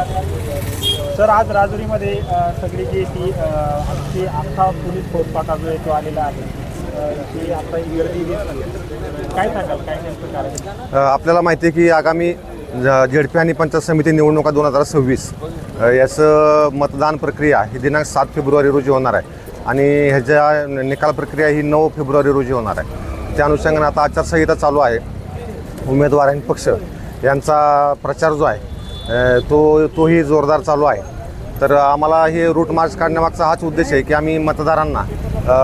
Sir आज राजुरीमध्ये सगळी जी ती आमची अख्खा पोलीस फौजफाटा जो आहे तो आलेला आहे ती आता ही गर्दी काय सांगाल काय नेमकं कारण आपल्याला माहिती आहे की आगामी झेडपी आणि पंचायत समिती निवडणुका 2026 याचं मतदान प्रक्रिया ही दिनांक 7 फेब्रुवारी रोजी होणार आहे आणि ह्याच्या निकाल प्रक्रिया ही 9 फेब्रुवारी रोजी होणार आहे. त्या अनुषंगाने आता आचारसंहिता चालू आहे. उमेदवार आणि पक्ष यांचा प्रचार जो आहे तोही जोरदार चालू आहे. तर आम्हाला हे रूट मार्च काढण्यामागचा हाच उद्देश आहे की आम्ही मतदारांना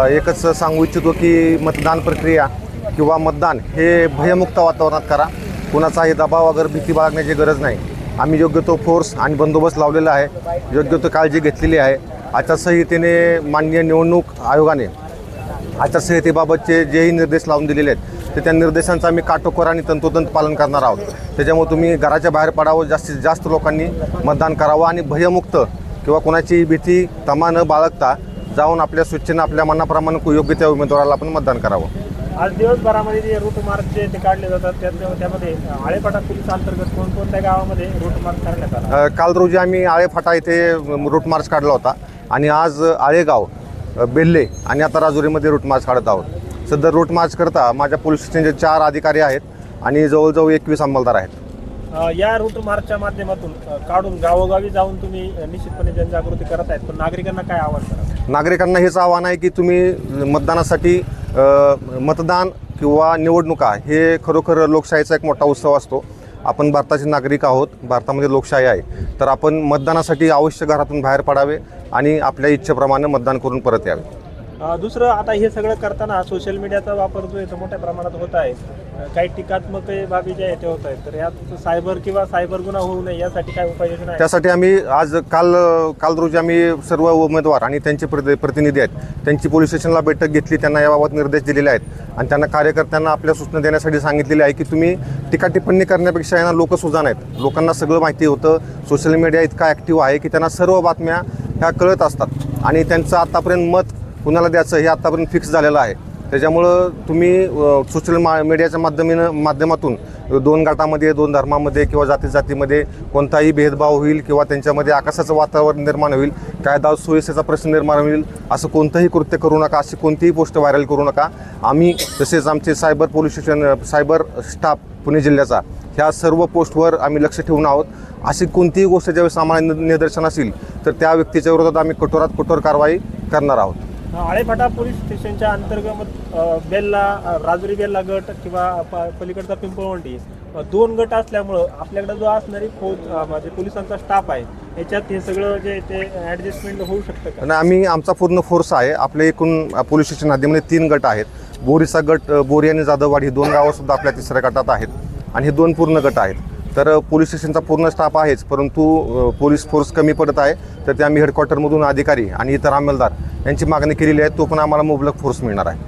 एकच सांगू इच्छितो की मतदान प्रक्रिया किंवा मतदान हे भयमुक्त वातावरणात करा. कुणाचाही दबाव वगैरे भीती बाळगण्याची गरज नाही. आम्ही योग्य तो फोर्स आणि बंदोबस्त लावलेला आहे, योग्य तो काळजी घेतलेली आहे. आचारसंहितेने माननीय निवडणूक आयोगाने आचारसंहितेबाबतचे जेही निर्देश लावून दिलेले आहेत ते त्या निर्देशांचं आम्ही काटेकोर आणि तंतोतंत पालन करणार आहोत. त्याच्यामुळे तुम्ही घराच्या बाहेर पडावं, जास्तीत जास्त लोकांनी मतदान करावं आणि भयमुक्त किंवा कोणाची भीती तमा न बाळगता जाऊन आपल्या सूचना आपल्या मनाप्रमाणे योग्य त्या उमेदवाराला आपण मतदान करावं. आज दिवसभरामध्ये जे रूट मार्च जे ते काढले जातात त्यामध्ये आळेफाटा पोलीस अंतर्गत कोणकोणत्या गावामध्ये रूट मार्च करण्यात आला? काल रोजी आम्ही आळेफाटा इथे रूट मार्च काढला होता आणि आज आळेगाव, बेल्ले आणि आता राजुरीमध्ये रूट मार्च काढत आहोत. सध्या रूट मार्च करता माझ्या पोलीस स्टेशनचे 4 अधिकारी आहेत आणि जवळजवळ 21 अंमलदार आहेत. या रूट मार्चच्या माध्यमातून काढून गावोगावी जाऊन तुम्ही निश्चितपणे जनजागृती करत आहेत, पण नागरिकांना काय आवाहन करा? नागरिकांना हेच आव्हान आहे की तुम्ही मतदानासाठी मतदान किंवा निवडणुका हे खरोखर लोकशाहीचा एक मोठा उत्सव असतो. आपण भारताचे नागरिक आहोत, भारतामध्ये लोकशाही आहे, तर आपण मतदानासाठी अवश्य घरातून बाहेर पडावे आणि आपल्या इच्छेप्रमाणे मतदान करून परत यावे. दुसरं आता हे सगळं करताना सोशल मीडियाचा वापर जो आहे तो मोठ्या प्रमाणात होत आहे. काही टीकात्मक बाबी ज्या आहेत ते होत आहेत, तर यात सायबर किंवा सायबर गुन्हा होऊ नये यासाठी काय उपाययोजना आहे? त्यासाठी आम्ही आज काल रोजी आम्ही सर्व उमेदवार आणि त्यांचे प्रतिनिधी आहेत त्यांची पोलीस स्टेशनला बैठक घेतली. त्यांना याबाबत निर्देश दिलेले आहेत आणि त्यांना कार्यकर्त्यांना आपल्या सूचना देण्यासाठी सांगितलेले आहे की तुम्ही टीका टिप्पणी करण्यापेक्षा यांना लोक सुजाण आहेत. लोकांना सगळं माहिती होतं. सोशल मीडिया इतका ॲक्टिव्ह आहे की त्यांना सर्व बातम्या ह्या कळत असतात आणि त्यांचं आत्तापर्यंत मत कुणाला द्यायचं हे आत्तापर्यंत फिक्स झालेलं आहे. त्याच्यामुळं तुम्ही सोशल मीडियाच्या माध्यमातून 2 गटामध्ये, 2 धर्मामध्ये किंवा जातीमध्ये कोणताही भेदभाव होईल किंवा त्यांच्यामध्ये आकाशाचं वातावरण निर्माण होईल, कायदा सुव्यवस्थेचा प्रश्न निर्माण होईल असं कोणतंही कृत्य करू नका, अशी कोणतीही पोस्ट व्हायरल करू नका. आम्ही तसेच आमचे cyber police station, cyber staff Pune जिल्ह्याचा ह्या सर्व पोस्टवर आम्ही लक्ष ठेवून आहोत. अशी कोणतीही गोष्ट ज्यावेळेस आम्हाला निदर्शन असेल तर त्या व्यक्तीच्या विरोधात आम्ही कठोरात कठोर कारवाई करणार आहोत. आळेफाटा पोलीस स्टेशनच्या अंतर्गत बेल्ला, राजुरी बेल्ला गट किंवा पलीकडचा पिंपळवंडी 2 गट असल्यामुळं आपल्याकडे जो असणारी म्हणजे पोलिसांचा स्टाफ आहे याच्यात हे सगळं जे ते ॲडजस्टमेंट होऊ शकतं का? आणि आम्ही आमचा पूर्ण फोर्स आहे. आपले एकूण पोलीस स्टेशन हद्दीमध्ये 3 गट आहेत. बोरीचा गट, बोरी आणि जाधववाडी ही 2 गावंसुद्धा आपल्या 3ऱ्या गटात आहेत आणि हे 2 पूर्ण गट आहेत. तर पोलीस स्टेशनचा पूर्ण स्टाफ आहेच, परंतु पोलीस फोर्स कमी पडत आहे. तर ते आम्ही हेडक्वार्टरमधून अधिकारी आणि इतर अंमलदार यांची मागणी केलेली आहे. तो पण आम्हाला मुबलक फोर्स मिळणार आहे.